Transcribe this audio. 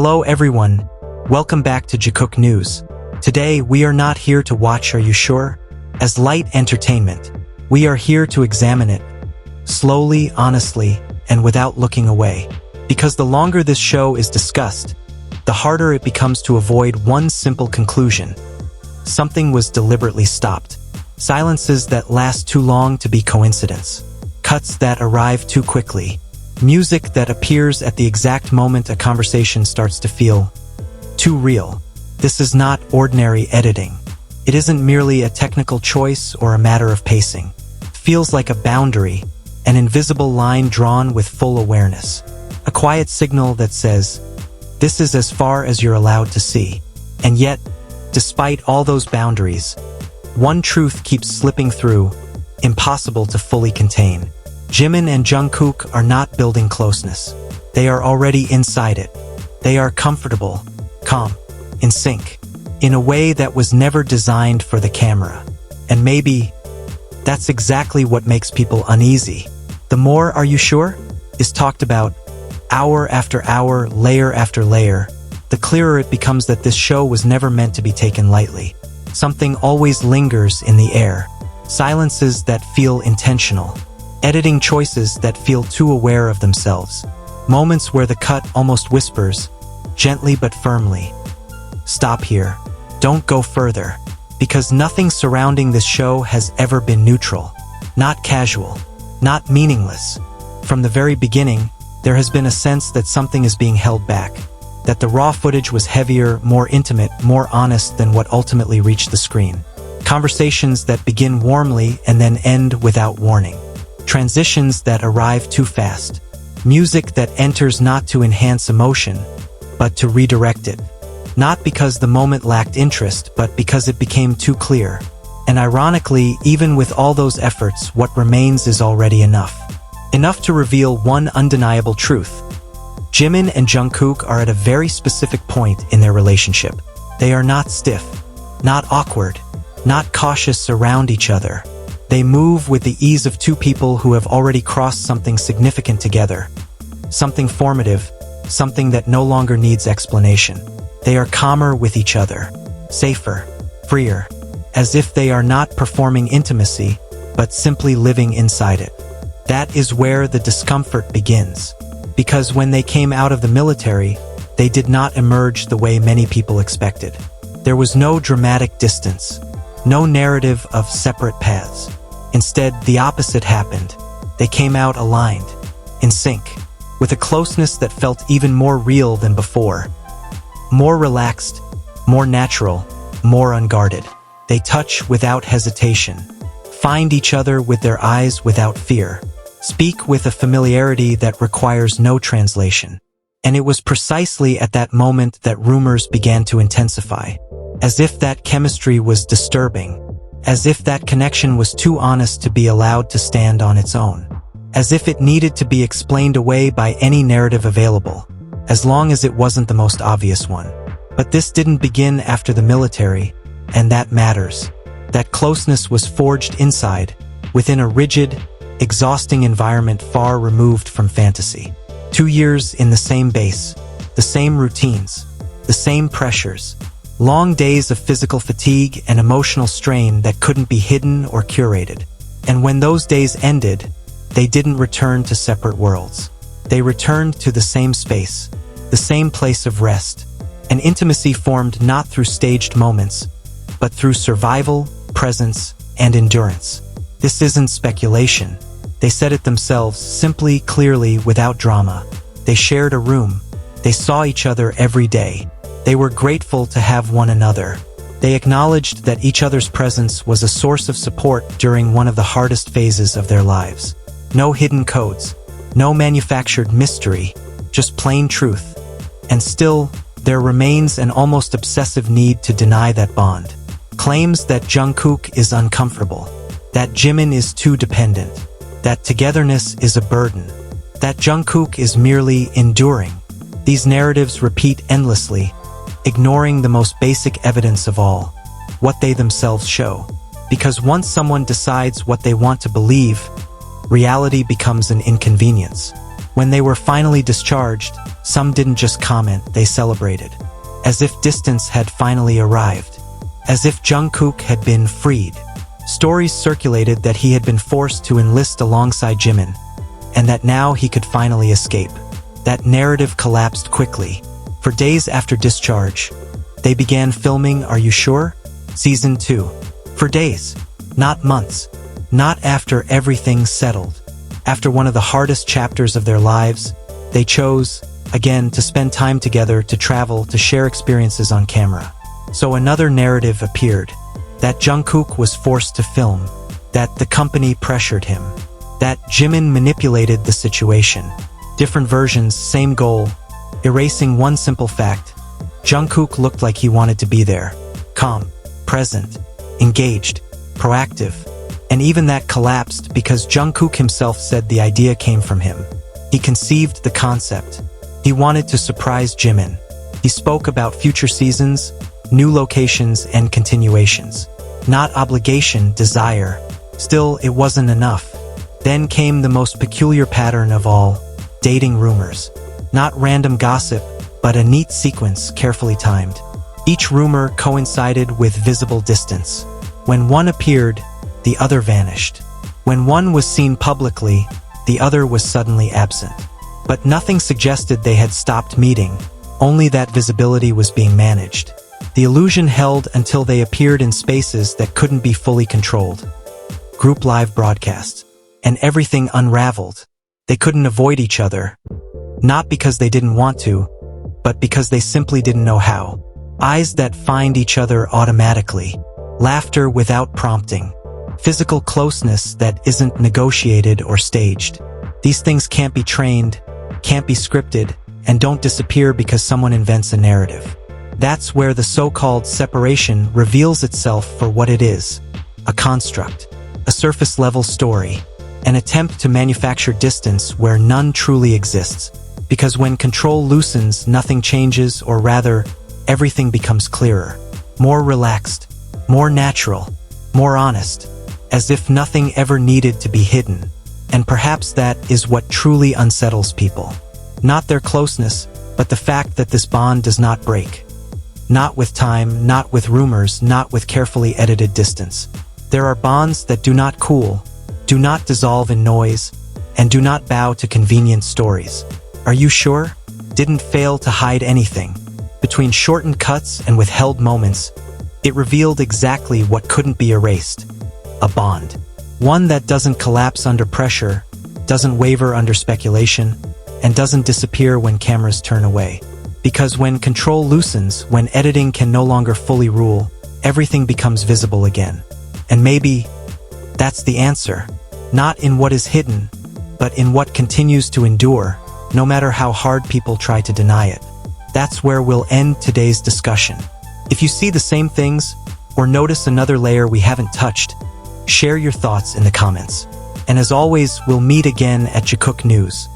Hello everyone, welcome back to Jikook News. Today we are not here to watch Are You Sure? As light entertainment. We are here to examine it, slowly, honestly, and without looking away. Because the longer this show is discussed, the harder it becomes to avoid one simple conclusion. Something was deliberately stopped. Silences that last too long to be coincidence. Cuts that arrive too quickly. Music that appears at the exact moment a conversation starts to feel too real. This is not ordinary editing. It isn't merely a technical choice or a matter of pacing. It feels like a boundary, an invisible line drawn with full awareness. A quiet signal that says, this is as far as you're allowed to see. And yet, despite all those boundaries, one truth keeps slipping through, impossible to fully contain. Jimin and Jungkook are not building closeness. They are already inside it. They are comfortable, calm, in sync, in a way that was never designed for the camera. And maybe that's exactly what makes people uneasy. The more Are You Sure? Is talked about, hour after hour, layer after layer, the clearer it becomes that this show was never meant to be taken lightly. Something always lingers in the air. Silences that feel intentional. Editing choices that feel too aware of themselves. Moments where the cut almost whispers, gently but firmly, stop here. Don't go further. Because nothing surrounding this show has ever been neutral. Not casual. Not meaningless. From the very beginning, there has been a sense that something is being held back. That the raw footage was heavier, more intimate, more honest than what ultimately reached the screen. Conversations that begin warmly and then end without warning. Transitions that arrive too fast. Music that enters not to enhance emotion, but to redirect it. Not because the moment lacked interest, but because it became too clear. And ironically, even with all those efforts, what remains is already enough. Enough to reveal one undeniable truth. Jimin and Jungkook are at a very specific point in their relationship. They are not stiff, not awkward, not cautious around each other. They move with the ease of two people who have already crossed something significant together. Something formative, something that no longer needs explanation. They are calmer with each other, safer, freer, as if they are not performing intimacy, but simply living inside it. That is where the discomfort begins. Because when they came out of the military, they did not emerge the way many people expected. There was no dramatic distance, no narrative of separate paths. Instead, the opposite happened. They came out aligned, in sync, with a closeness that felt even more real than before. More relaxed, more natural, more unguarded. They touch without hesitation, find each other with their eyes without fear, speak with a familiarity that requires no translation. And it was precisely at that moment that rumors began to intensify, as if that chemistry was disturbing. As if that connection was too honest to be allowed to stand on its own. As if it needed to be explained away by any narrative available, as long as it wasn't the most obvious one. But this didn't begin after the military, and that matters. That closeness was forged inside, within a rigid, exhausting environment far removed from fantasy. 2 years in the same base, the same routines, the same pressures. Long days of physical fatigue and emotional strain that couldn't be hidden or curated. And when those days ended, they didn't return to separate worlds. They returned to the same space, the same place of rest. An intimacy formed not through staged moments, but through survival, presence, and endurance. This isn't speculation. They said it themselves, simply, clearly, without drama. They shared a room. They saw each other every day. They were grateful to have one another. They acknowledged that each other's presence was a source of support during one of the hardest phases of their lives. No hidden codes, no manufactured mystery, just plain truth. And still, there remains an almost obsessive need to deny that bond. Claims that Jungkook is uncomfortable, that Jimin is too dependent, that togetherness is a burden, that Jungkook is merely enduring. These narratives repeat endlessly, ignoring the most basic evidence of all, what they themselves show. Because once someone decides what they want to believe, reality becomes an inconvenience. When they were finally discharged, Some didn't just comment, they celebrated. As if distance had finally arrived. As if Jungkook had been freed. Stories circulated that he had been forced to enlist alongside Jimin, and that now he could finally escape. That narrative collapsed quickly. For days after discharge, they began filming Are You Sure? Season 2. For days, not months, not after everything settled. After one of the hardest chapters of their lives, they chose, again, to spend time together, to travel, to share experiences on camera. So another narrative appeared. That Jungkook was forced to film. That the company pressured him. That Jimin manipulated the situation. Different versions, same goal. Erasing one simple fact. Jungkook looked like he wanted to be there. Calm, present, engaged, proactive. And even that collapsed because Jungkook himself said the idea came from him. He conceived the concept. He wanted to surprise Jimin. He spoke about future seasons, new locations, and continuations. Not obligation, desire. Still, it wasn't enough. Then came the most peculiar pattern of all, dating rumors. Not random gossip, but a neat sequence carefully timed. Each rumor coincided with visible distance. When one appeared, the other vanished. When one was seen publicly, the other was suddenly absent. But nothing suggested they had stopped meeting, only that visibility was being managed. The illusion held until they appeared in spaces that couldn't be fully controlled. Group live broadcasts. And everything unraveled. They couldn't avoid each other. Not because they didn't want to, but because they simply didn't know how. Eyes that find each other automatically. Laughter without prompting. Physical closeness that isn't negotiated or staged. These things can't be trained, can't be scripted, and don't disappear because someone invents a narrative. That's where the so-called separation reveals itself for what it is. A construct. A surface-level story. An attempt to manufacture distance where none truly exists. Because when control loosens, nothing changes, or rather, everything becomes clearer. More relaxed. More natural. More honest. As if nothing ever needed to be hidden. And perhaps that is what truly unsettles people. Not their closeness, but the fact that this bond does not break. Not with time, not with rumors, not with carefully edited distance. There are bonds that do not cool, do not dissolve in noise, and do not bow to convenient stories. Are You Sure? Didn't fail to hide anything. Between shortened cuts and withheld moments, it revealed exactly what couldn't be erased. A bond. One that doesn't collapse under pressure, doesn't waver under speculation, and doesn't disappear when cameras turn away. Because when control loosens, when editing can no longer fully rule, everything becomes visible again. And maybe that's the answer. Not in what is hidden, but in what continues to endure, no matter how hard people try to deny it. That's where we'll end today's discussion. If you see the same things, or notice another layer we haven't touched, share your thoughts in the comments. And as always, we'll meet again at Jikook News.